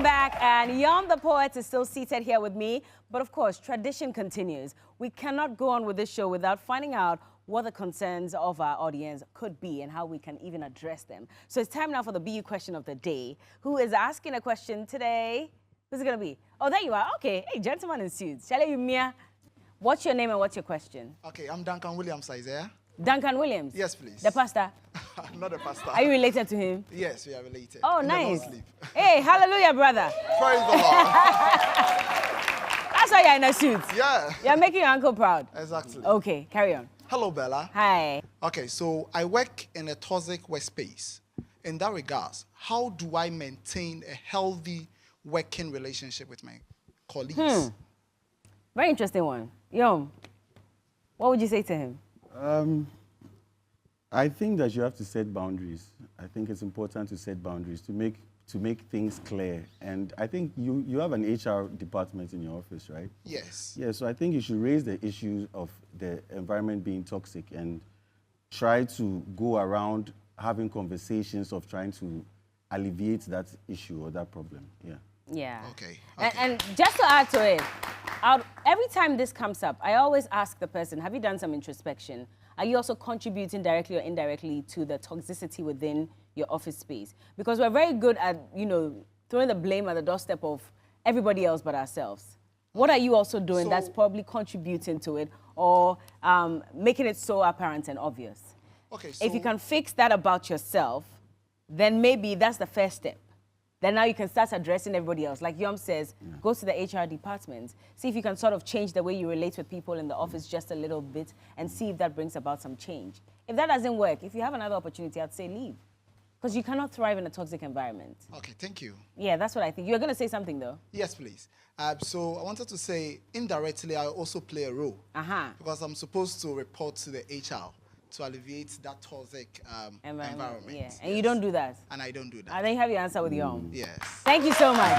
Welcome back, and Yom the Poet is still seated here with me. But of course, tradition continues. We cannot go on with this show without finding out what the concerns of our audience could be and how we can even address them. So it's time now for the BU question of the day. Who is asking a question today? Who's it going to be? Oh, there you are. Okay. Hey, gentleman in suits. Shall you, Mia? What's your name and what's your question? Okay, I'm Duncan Williams, Isaiah. Duncan Williams? Yes, please. The pastor? Not the pastor. Are you related to him? Yes, we are related. Oh, nice. Hey, hallelujah, brother. Praise the Lord. That's why you're in a suit. Yeah. You're making your uncle proud. Exactly. Okay, carry on. Hello, Bella. Hi. Okay, so I work in a toxic workspace. In that regards, how do I maintain a healthy working relationship with my colleagues? Very interesting one. Yom, what would you say to him? I think that you have to set boundaries. I think it's important to set boundaries to make things clear. And I think you have an HR department in your office, right? Yes. Yeah, so I think you should raise the issue of the environment being toxic and try to go around having conversations of trying to alleviate that issue or that problem. Yeah. Yeah. Okay. And just to add to it, every time this comes up, I always ask the person, have you done some introspection? Are you also contributing directly or indirectly to the toxicity within your office space? Because we're very good at, throwing the blame at the doorstep of everybody else but ourselves. What are you also doing that's probably contributing to it or making it so apparent and obvious? Okay, so if you can fix that about yourself, then maybe that's the first step. Then now you can start addressing everybody else. Like Yom says, go to the HR department. See if you can sort of change the way you relate with people in the office just a little bit and see if that brings about some change. If that doesn't work, if you have another opportunity, I'd say leave. Because you cannot thrive in a toxic environment. Okay, thank you. Yeah, that's what I think. You were going to say something, though. Yes, please. So I wanted to say, indirectly, I also play a role. Because I'm supposed to report to the HR to alleviate that toxic environment. Yeah, and yes. you don't do that. And I don't do that. I think you have your answer with Yom. Yes. Thank you so much.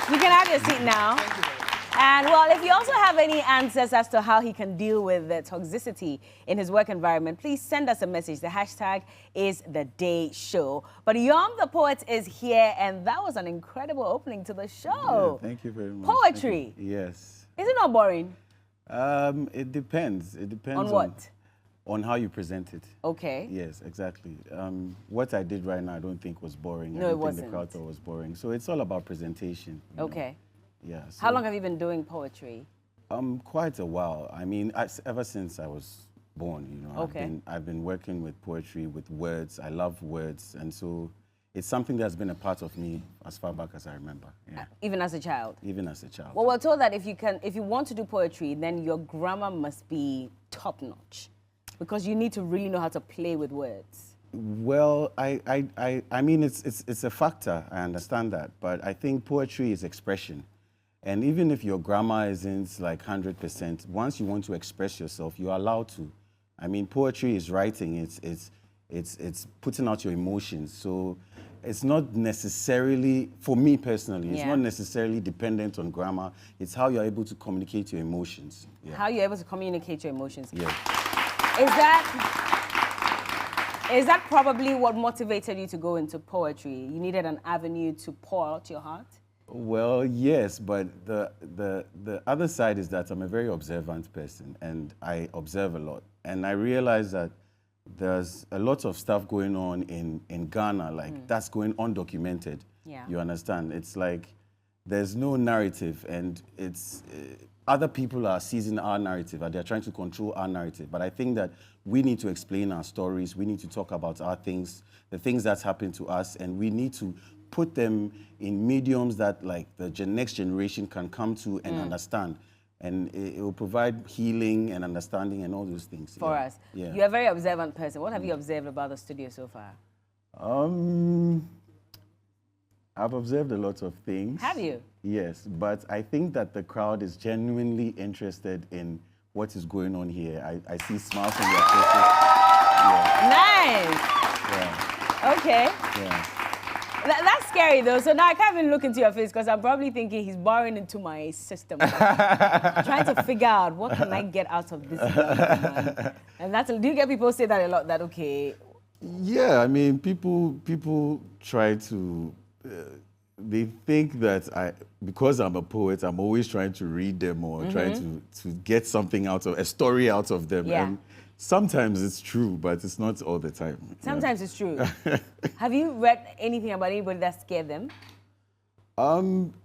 You can have your seat now. Thank you very much. And well, if you also have any answers as to how he can deal with the toxicity in his work environment, please send us a message. The hashtag is The Day Show. But Yom the Poet is here, and that was an incredible opening to the show. Yeah, thank you very much. Poetry. Yes. Is it not boring? It depends. It depends on what? On how you present it. Okay. Yes, exactly. What I did right now, I don't think was boring. No, I it don't wasn't. think the crowd thought was boring. So it's all about presentation. Okay. Yeah. So, how long have you been doing poetry? Quite a while. I mean, ever since I was born, Okay. I've been working with poetry, with words. I love words, and so it's something that's been a part of me as far back as I remember. Yeah. Even as a child? Even as a child. Well, we're told that if you want to do poetry, then your grammar must be top-notch. Because you need to really know how to play with words. Well, I mean, it's a factor. I understand that. But I think poetry is expression. And even if your grammar isn't like 100%, once you want to express yourself, you're allowed to. I mean, poetry is writing. It's putting out your emotions. So it's not necessarily, for me personally, it's not necessarily dependent on grammar. It's how you're able to communicate your emotions. Yeah. How you're able to communicate your emotions. Yeah. Is that probably what motivated you to go into poetry? You needed an avenue to pour out your heart? Well, yes, but the other side is that I'm a very observant person, and I observe a lot. And I realize that there's a lot of stuff going on in Ghana, like that's going undocumented. Yeah. You understand? It's like there's no narrative, and it's other people are seizing our narrative, and they're trying to control our narrative. But I think that we need to explain our stories. We need to talk about our things, the things that's happened to us, and we need to put them in mediums that like the next generation can come to and understand. And it will provide healing and understanding and all those things. For us. Yeah. You're a very observant person. What have you observed about the studio so far? I've observed a lot of things. Have you? Yes, but I think that the crowd is genuinely interested in what is going on here. I see smiles on their faces. Yeah. Nice. Yeah. Okay. Yeah. That's scary though. So now I can't even look into your face because I'm probably thinking he's borrowing into my system. Trying to figure out what can I get out of this man. And that's, do you get people say that a lot, that okay? Yeah, I mean, people try to they think that because I'm a poet, I'm always trying to read them or trying to get something a story out of them. Yeah. And sometimes it's true, but it's not all the time. Sometimes it's true. Have you read anything about anybody that scared them?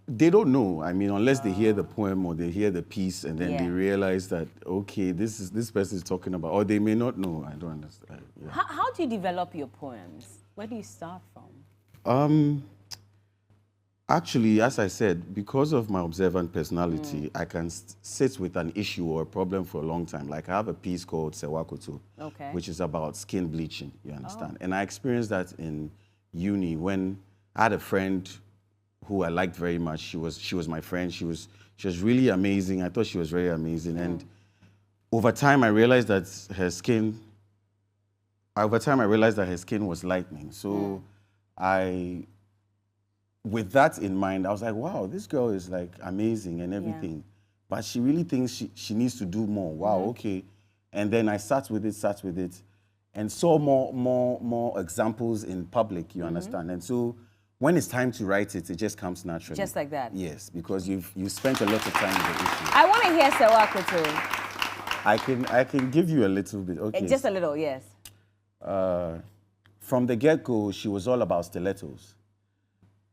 They don't know. I mean, unless they hear the poem or they hear the piece and then they realize that, okay, this person is talking about, or they may not know. I don't understand. Yeah. How do you develop your poems? Where do you start from? Actually, as I said, because of my observant personality, I can sit with an issue or a problem for a long time. Like I have a piece called Sewakoto, which is about skin bleaching, you understand? And I experienced that in uni when I had a friend who I liked very much. She was my friend. She was really amazing. I thought she was very amazing. And over time, I realized that her skin was lightening. So with that in mind, I was like, wow, this girl is like amazing and everything. But she really thinks she needs to do more. Wow, okay. And then I sat with it, and saw more examples in public, you understand? And so when it's time to write it, it just comes naturally. Just like that? Yes, because you've spent a lot of time with the issue. I want to hear Sewakoto. I can give you a little bit. Okay. Just a little, yes. From the get-go, she was all about stilettos.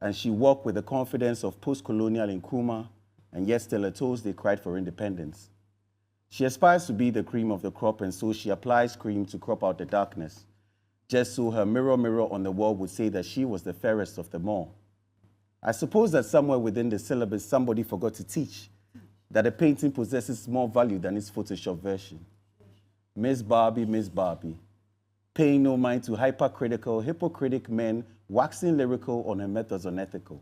And she walked with the confidence of post-colonial Nkrumah, and yet stilettos, they cried for independence. She aspires to be the cream of the crop, and so she applies cream to crop out the darkness, just so her mirror on the wall would say that she was the fairest of them all. I suppose that somewhere within the syllabus, somebody forgot to teach that a painting possesses more value than its Photoshop version. Miss Barbie, paying no mind to hypercritical, hypocritic men waxing lyrical on her methods unethical.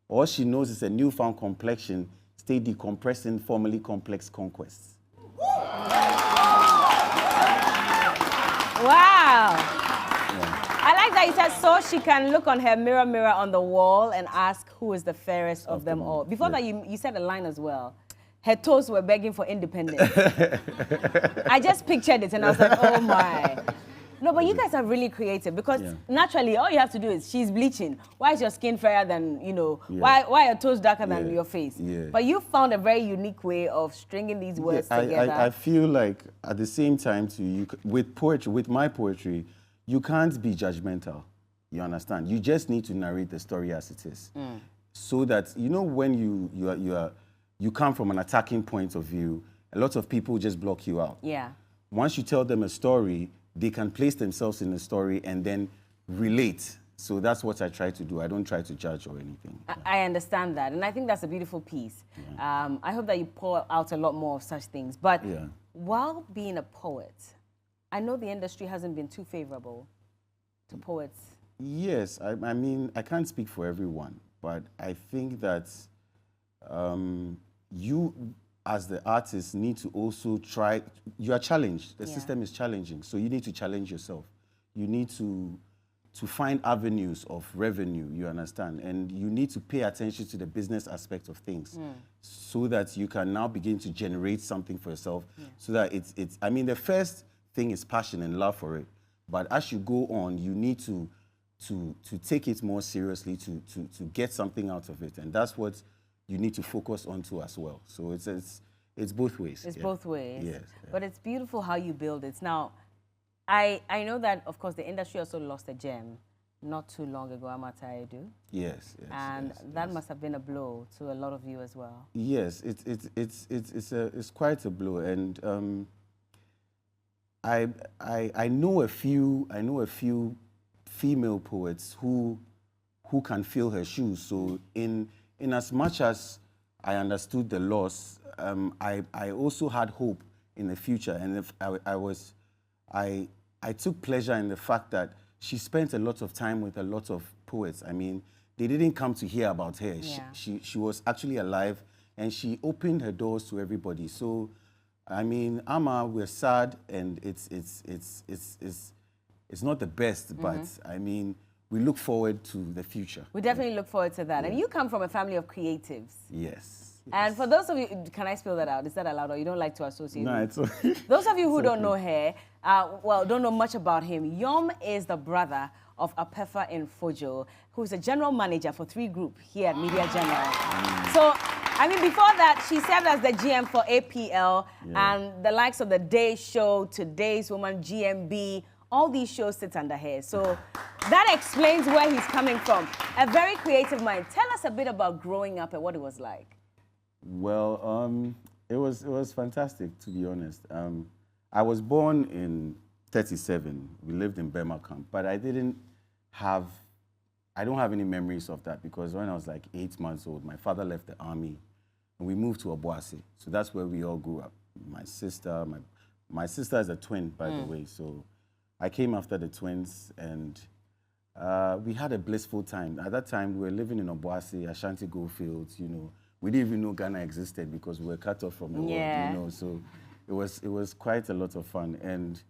All she knows is a newfound complexion, stay decompressing formerly complex conquests. Wow. I like that you said, so she can look on her mirror on the wall and ask who is the fairest of them all. Before that, you said a line as well. Her toes were begging for independence. I just pictured it and I was like, oh my. No, but you guys are really creative because naturally all you have to do is, she's bleaching. Why is your skin fairer than, why are your toes darker than your face? Yeah. But you found a very unique way of stringing these words together. I feel like at the same time, too, with my poetry, you can't be judgmental. You understand? You just need to narrate the story as it is. So that, when you come from an attacking point of view, a lot of people just block you out. Yeah. Once you tell them a story, they can place themselves in the story and then relate. So that's what I try to do. I don't try to judge or anything. I understand that. And I think that's a beautiful piece. Yeah. I hope that you pour out a lot more of such things. But while being a poet, I know the industry hasn't been too favorable to poets. Yes. I mean, I can't speak for everyone, but I think that you, as the artist, need to also try. You are challenged. The system is challenging, so you need to challenge yourself. You need to find avenues of revenue, you understand, and you need to pay attention to the business aspect of things so that you can now begin to generate something for yourself so that it's, I mean, the first thing is passion and love for it, but as you go on, you need to take it more seriously, to get something out of it, and that's what you need to focus on too as well. So it's both ways. It's both ways. Yes. But it's beautiful how you build it. Now, I know that, of course, the industry also lost a gem not too long ago, Amata Edu. Yes. And that must have been a blow to a lot of you as well. Yes, it's quite a blow, and I know a few female poets who can fill her shoes. So in as much as I understood the loss, I also had hope in the future, and if I took pleasure in the fact that she spent a lot of time with a lot of poets. I mean, they didn't come to hear about her. Yeah. She was actually alive, and she opened her doors to everybody. So, I mean, Ama, we're sad, and it's not the best, but I mean, we look forward to the future. We definitely look forward to that. Yeah. And you come from a family of creatives. Yes. And for those of you, can I spell that out? Is that allowed, or you don't like to associate? No, it's okay. Those of you who don't know her, don't know much about him, Yom is the brother of Apefa in Fojo, who is a general manager for 3 Group here at Media General. So, I mean, before that, she served as the GM for APL and the likes of the Day Show, Today's Woman, GMB. All these shows sit under her. So that explains where he's coming from. A very creative mind. Tell us a bit about growing up and what it was like. Well, it was fantastic, to be honest. I was born in 37. We lived in Burma camp, but I don't have any memories of that because when I was like 8 months old, my father left the army and we moved to Obuasi. So that's where we all grew up. My sister is a twin, by the way. So I came after the twins and we had a blissful time. At that time, we were living in Obuasi, Ashanti Goldfields, you know. We didn't even know Ghana existed because we were cut off from the world, you know. So it was quite a lot of fun. And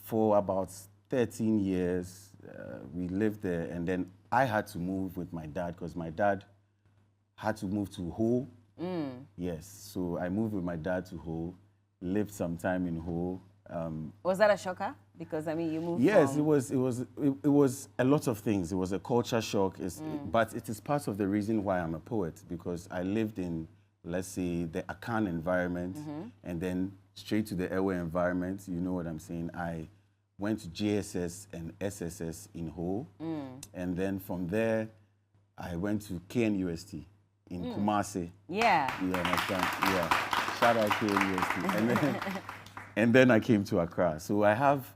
for about 13 years, we lived there. And then I had to move with my dad because my dad had to move to Ho. Yes, so I moved with my dad to Ho, lived some time in Ho. Was that a shocker? Because I mean, you moved. Yes, from... it was a lot of things. It was a culture shock, but it is part of the reason why I'm a poet because I lived in, let's say, the Akan environment, and then straight to the Ewe environment. You know what I'm saying? I went to JSS and SSS in Ho, and then from there, I went to KNUST in Kumasi. Yeah. You understand? Yeah. Shout out KNUST. And then I came to Accra. So I have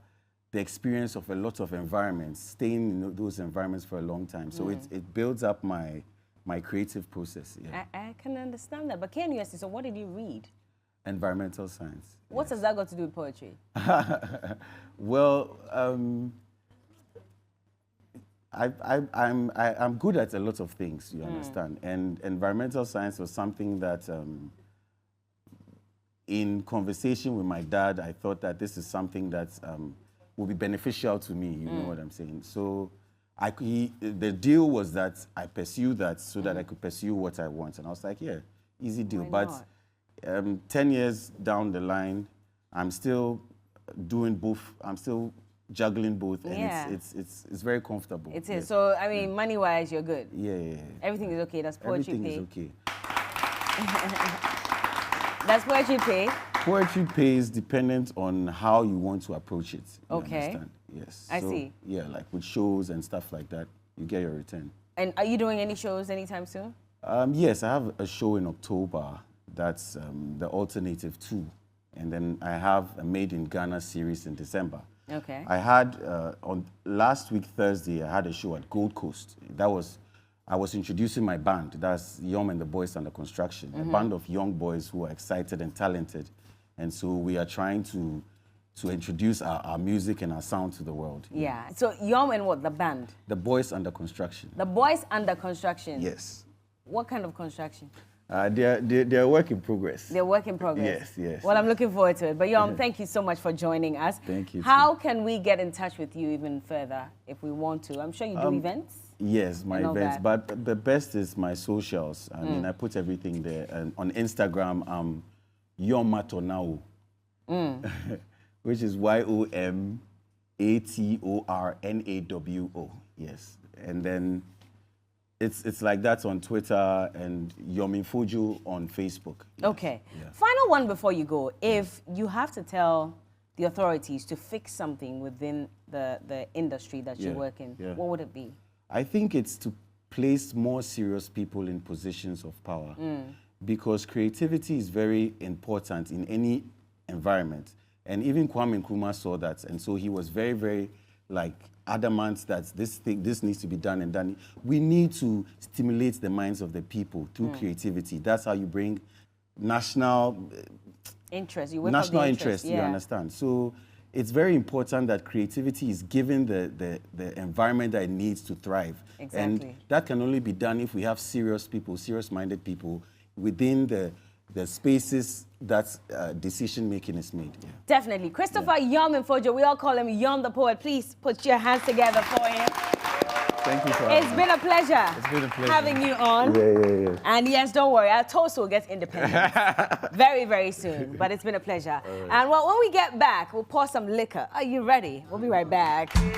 the experience of a lot of environments, staying in those environments for a long time. So it builds up my creative process. Yeah. I can understand that. But KNUST, so what did you read? Environmental science. What has that got to do with poetry? Well, I'm good at a lot of things, you understand. And environmental science was something that in conversation with my dad, I thought that this is something that will be beneficial to me, you know what I'm saying? So the deal was that I pursue that so that I could pursue what I want. And I was like, yeah, easy deal. But 10 years down the line, I'm still doing both. I'm still juggling both. And it's very comfortable. It is. So, I mean, money-wise, you're good. Yeah. Everything is okay. Does poetry pay? Everything is okay. Does poetry pay? Poetry pays dependent on how you want to approach it. You okay. Understand? Yes. I see. Yeah, like with shows and stuff like that, you get your return. And are you doing any shows anytime soon? Yes, I have a show in October. That's the Alternative 2. And then I have a Made in Ghana series in December. Okay. I had, on last week, Thursday, I had a show at Gold Coast. I was introducing my band. That's Yom and the Boys Under Construction, a band of young boys who are excited and talented. And so we are trying to introduce our music and our sound to the world. Yeah. So Yom and what, the band? The Boys Under Construction. The Boys Under Construction? Yes. What kind of construction? They're work in progress. They're work in progress? Yes. Well, I'm looking forward to it. But Yom, thank you so much for joining us. Thank you. How can we get in touch with you even further if we want to? I'm sure you do events? Yes, my events. But the best is my socials. I mean, I put everything there. And on Instagram, I'm Yomatonao, which is YOMATORNAWO. Yes. And then it's like that on Twitter and Yominfojo on Facebook. Yes. Okay. Yeah. Final one before you go. If you have to tell the authorities to fix something within the industry that you work in, what would it be? I think it's to place more serious people in positions of power because creativity is very important in any environment. And even Kwame Nkrumah saw that. And so he was very, very adamant that this needs to be done and done. We need to stimulate the minds of the people through creativity. That's how you bring national interest. You understand? So it's very important that creativity is given the environment that it needs to thrive. Exactly. And that can only be done if we have serious people, serious-minded people within the spaces that decision-making is made. Yeah. Definitely. Christopher Yom and Fojo, we all call him Yom the Poet. Please put your hands together for him. Thank you for It's been a pleasure. It's been a pleasure. Having you on. Yeah. And yes, don't worry, our toast will get independent very, very soon. But it's been a pleasure. Right. And well, when we get back, we'll pour some liquor. Are you ready? We'll be right back.